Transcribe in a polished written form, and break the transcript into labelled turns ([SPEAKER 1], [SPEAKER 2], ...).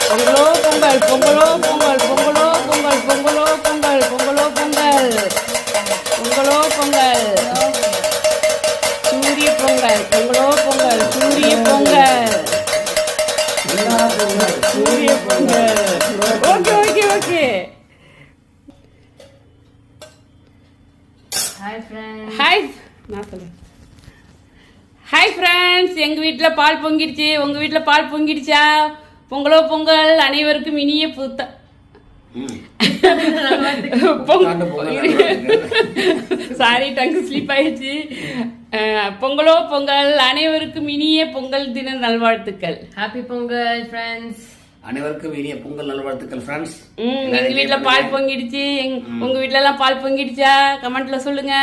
[SPEAKER 1] பொங்கலோ பொங்கல் பொங்கலோ பொங்கல் பொங்கலோ பொங்கல் பொங்கலோ பொங்கல் பொங்கலோ பொங்கல் பொங்கலோ பொங்கல் சூரிய பொங்கல் பொங்கலோ பொங்கல் சூரிய பொங்கல் சூரிய Pongal. Okay okay okay. Hi நான் சொல்றேன். ஹாய் ஃப்ரெண்ட்ஸ், எங்கள் வீட்டில் பால் பொங்கிடுச்சு. உங்கள் வீட்டில் பால் பொங்கிடுச்சா? பொங்கலோ பொங்கல். அனைவருக்கும் இனிய புத்த சாரி டங்கு ஸ்லிப் ஆயிடுச்சு. பொங்கலோ பொங்கல். அனைவருக்கும் இனிய பொங்கல் தின நல்வாழ்த்துக்கள்.
[SPEAKER 2] Happy Pongal friends.
[SPEAKER 3] அனைவருக்கும் இனிய பொங்கல் நல்வாழ்த்துக்கள் ஃப்ரெண்ட்ஸ்.
[SPEAKER 1] எங்க வீட்டுல பால் பொங்கிடுச்சு. உங்க வீட்டுல எல்லாம் பால் பொங்கிடுச்சா? கமெண்ட்ல சொல்லுங்க.